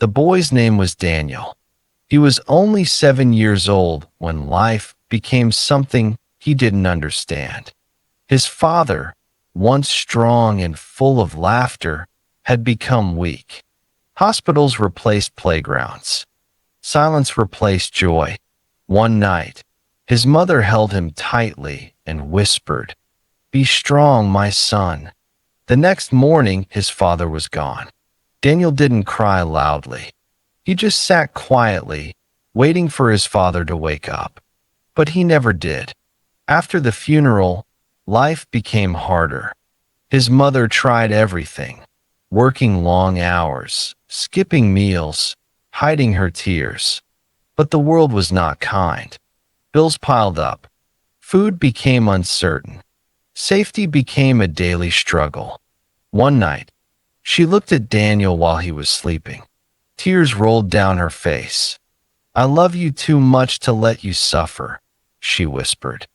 The boy's name was Daniel. He was only 7 years old when life became something he didn't understand. His father, once strong and full of laughter, had become weak. Hospitals replaced playgrounds. Silence replaced joy. One night, his mother held him tightly and whispered, "Be strong, my son." The next morning, his father was gone. Daniel didn't cry loudly. He just sat quietly, waiting for his father to wake up. But he never did. After the funeral, life became harder. His mother tried everything, working long hours, skipping meals, hiding her tears. But the world was not kind. Bills piled up. Food became uncertain. Safety became a daily struggle. One night, she looked at Daniel while he was sleeping. Tears rolled down her face. "I love you too much to let you suffer," she whispered.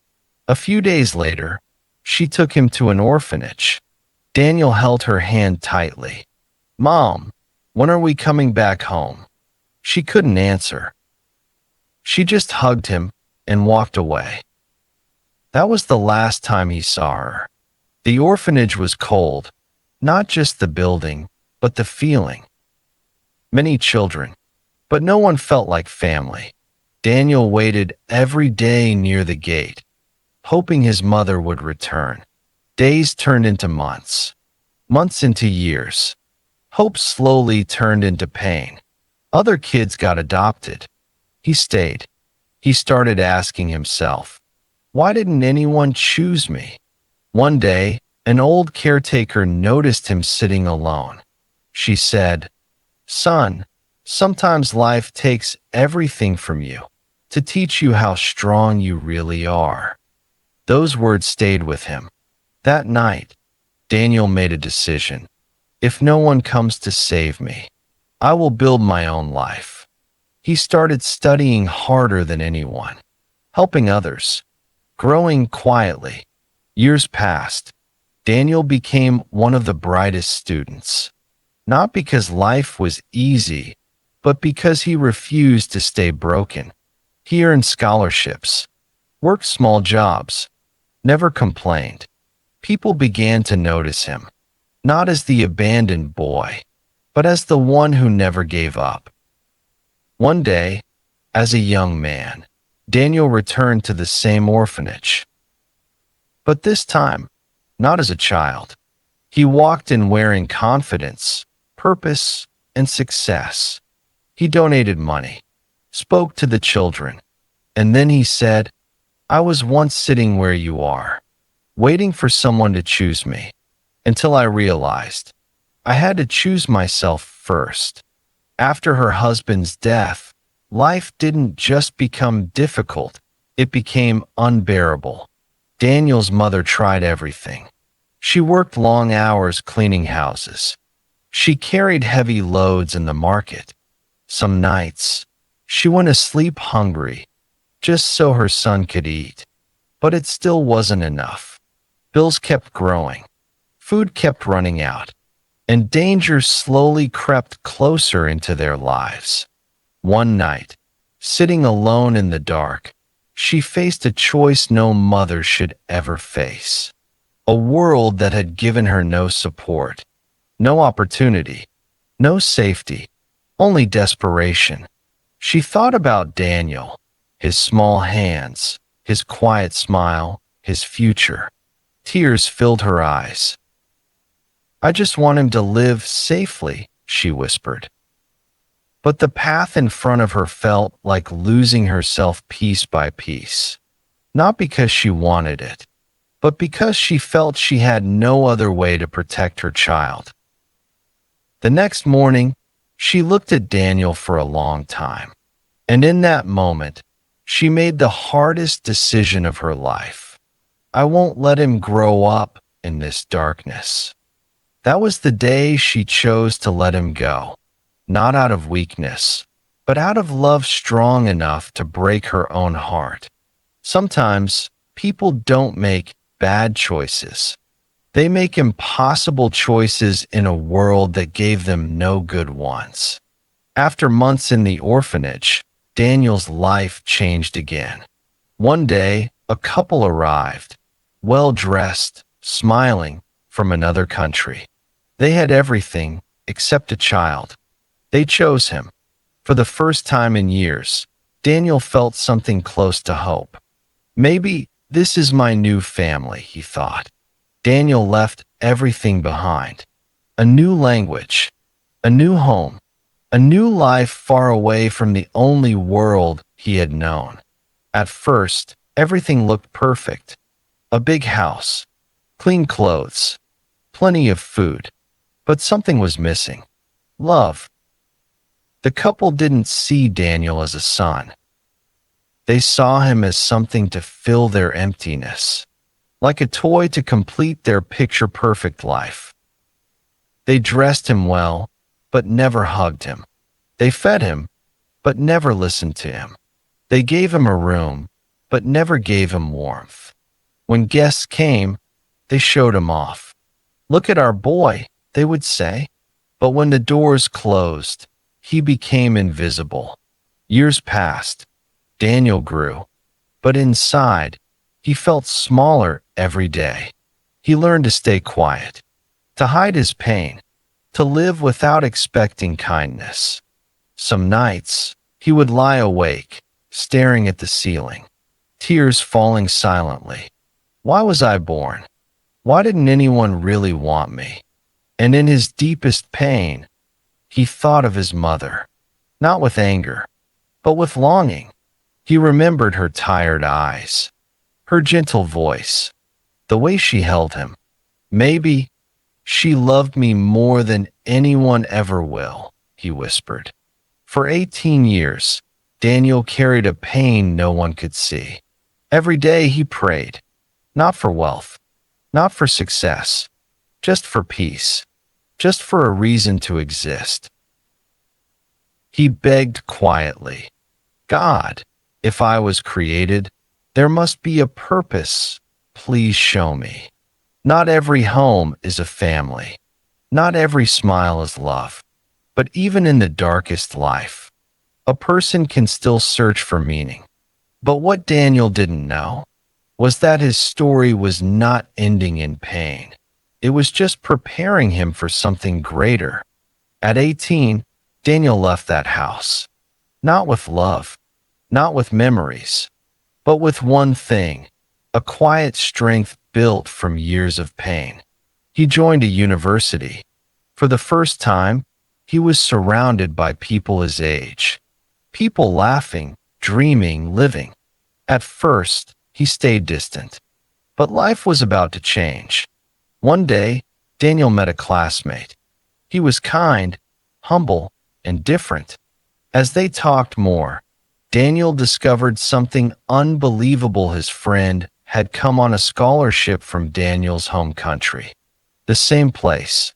A few days later, she took him to an orphanage. Daniel held her hand tightly. "Mom, when are we coming back home?" She couldn't answer. She just hugged him and walked away. That was the last time he saw her. The orphanage was cold, not just the building, but the feeling. Many children, but no one felt like family. Daniel waited every day near the gate, hoping his mother would return. Days turned into months, months into years. Hope slowly turned into pain. Other kids got adopted. He stayed. He started asking himself, why didn't anyone choose me? One day, an old caretaker noticed him sitting alone. She said, "Son, sometimes life takes everything from you to teach you how strong you really are." Those words stayed with him. That night, Daniel made a decision. If no one comes to save me, I will build my own life. He started studying harder than anyone, helping others, growing quietly. Years passed. Daniel became one of the brightest students, not because life was easy, but because he refused to stay broken. He earned scholarships, worked small jobs, never complained. People began to notice him, not as the abandoned boy, but as the one who never gave up. One day, as a young man, Daniel returned to the same orphanage. But this time, not as a child. He walked in wearing confidence, purpose, and success. He donated money, spoke to the children, and then he said, "I was once sitting where you are, waiting for someone to choose me, until I realized I had to choose myself first." After her husband's death, life didn't just become difficult, it became unbearable. Daniel's mother tried everything. She worked long hours cleaning houses. She carried heavy loads in the market. Some nights, she went to sleep hungry, just so her son could eat. But it still wasn't enough. Bills kept growing. Food kept running out. And danger slowly crept closer into their lives. One night, sitting alone in the dark, she faced a choice no mother should ever face. A world that had given her no support, no opportunity, no safety, only desperation. She thought about Daniel, his small hands, his quiet smile, his future. Tears filled her eyes. "I just want him to live safely," she whispered. But the path in front of her felt like losing herself piece by piece. Not because she wanted it, but because she felt she had no other way to protect her child. The next morning, she looked at Daniel for a long time. And in that moment, she made the hardest decision of her life. I won't let him grow up in this darkness. That was the day she chose to let him go, not out of weakness, but out of love strong enough to break her own heart. Sometimes people don't make bad choices. They make impossible choices in a world that gave them no good ones. After months in the orphanage, Daniel's life changed again. One day, a couple arrived, well dressed, smiling, from another country. They had everything except a child. They chose him. For the first time in years, Daniel felt something close to hope. Maybe this is my new family, he thought. Daniel left everything behind. A new language, a new home, a new life far away from the only world he had known. At first, everything looked perfect. A big house, clean clothes, plenty of food. But something was missing. Love. The couple didn't see Daniel as a son. They saw him as something to fill their emptiness, like a toy to complete their picture-perfect life. They dressed him well, but never hugged him. They fed him, but never listened to him. They gave him a room, but never gave him warmth. When guests came, they showed him off. "Look at our boy," they would say. But when the doors closed, he became invisible. Years passed. Daniel grew. But inside, he felt smaller every day. He learned to stay quiet, to hide his pain, to live without expecting kindness. Some nights, he would lie awake, staring at the ceiling, tears falling silently. Why was I born? Why didn't anyone really want me? And in his deepest pain, he thought of his mother, not with anger, but with longing. He remembered her tired eyes, her gentle voice, the way she held him. "Maybe she loved me more than anyone ever will," he whispered. For 18 years, Daniel carried a pain no one could see. Every day he prayed, not for wealth, not for success, just for peace, just for a reason to exist. He begged quietly, "God, if I was created, there must be a purpose. Please show me. Not every home is a family. Not every smile is love. But even in the darkest life, a person can still search for meaning." But what Daniel didn't know was that his story was not ending in pain. It was just preparing him for something greater. At 18, Daniel left that house, not with love, not with memories, but with one thing, a quiet strength built from years of pain. He joined a university. For the first time, he was surrounded by people his age, people laughing, dreaming, living. At first, he stayed distant, but life was about to change. One day, Daniel met a classmate. He was kind, humble, and different. As they talked more, Daniel discovered something unbelievable. His friend had come on a scholarship from Daniel's home country, the same place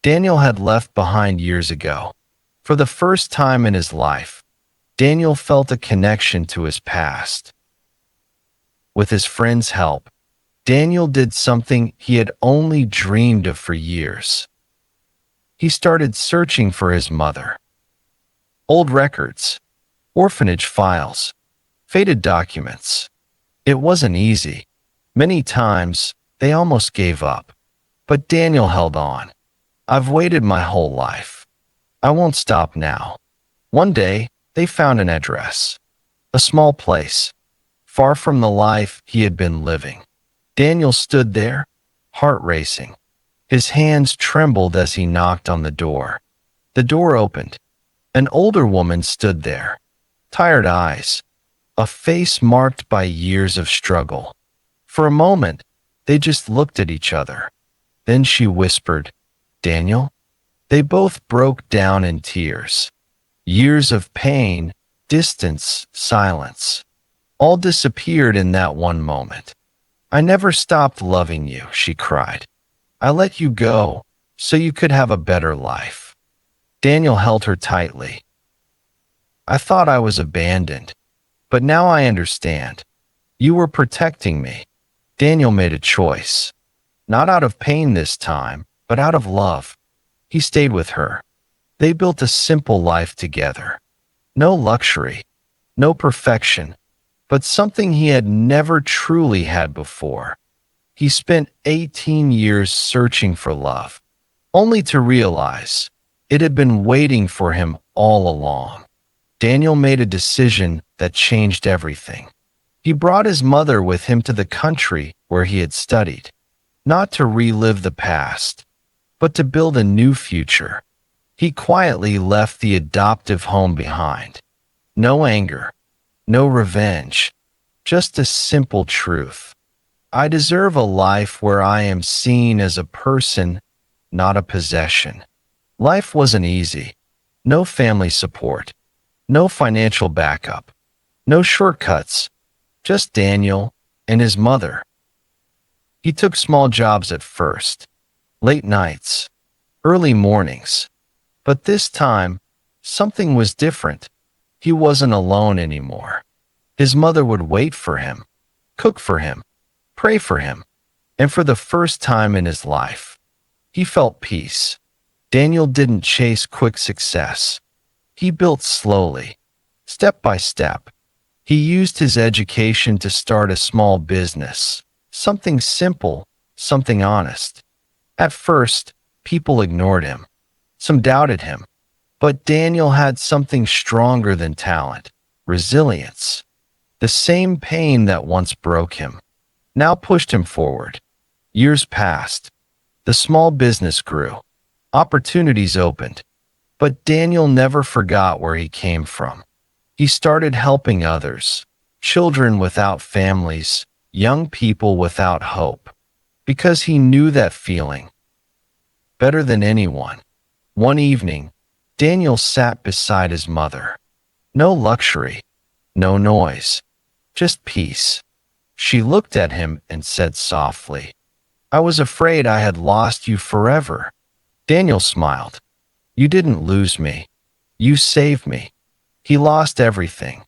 Daniel had left behind years ago. For the first time in his life, Daniel felt a connection to his past. With his friend's help, Daniel did something he had only dreamed of for years. He started searching for his mother. Old records, orphanage files, faded documents. It wasn't easy. Many times, they almost gave up. But Daniel held on. "I've waited my whole life. I won't stop now." One day, they found an address. A small place, far from the life he had been living. Daniel stood there, heart racing. His hands trembled as he knocked on the door. The door opened. An older woman stood there, tired eyes, a face marked by years of struggle. For a moment, they just looked at each other. Then she whispered, "Daniel?" They both broke down in tears. Years of pain, distance, silence, all disappeared in that one moment. "I never stopped loving you," she cried. "I let you go so you could have a better life." Daniel held her tightly. "I thought I was abandoned, but now I understand. You were protecting me." Daniel made a choice, not out of pain this time, but out of love. He stayed with her. They built a simple life together. No luxury, no perfection, but something he had never truly had before. He spent 18 years searching for love, only to realize it had been waiting for him all along. Daniel made a decision that changed everything. He brought his mother with him to the country where he had studied, not to relive the past, but to build a new future. He quietly left the adoptive home behind. No anger, no revenge, just a simple truth. I deserve a life where I am seen as a person, not a possession. Life wasn't easy. No family support, no financial backup, no shortcuts, just Daniel and his mother. He took small jobs at first, late nights, early mornings. But this time, something was different. He wasn't alone anymore. His mother would wait for him, cook for him, pray for him, and for the first time in his life, he felt peace. Daniel didn't chase quick success. He built slowly, step by step. He used his education to start a small business, something simple, something honest. At first, people ignored him. Some doubted him. But Daniel had something stronger than talent, resilience. The same pain that once broke him now pushed him forward. Years passed. The small business grew. Opportunities opened. But Daniel never forgot where he came from. He started helping others, children without families, young people without hope, because he knew that feeling better than anyone. One evening, Daniel sat beside his mother. No luxury, no noise, just peace. She looked at him and said softly, "I was afraid I had lost you forever." Daniel smiled. "You didn't lose me. You saved me." He lost everything,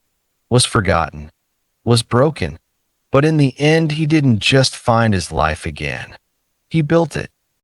was forgotten, was broken. But in the end, he didn't just find his life again. He built it.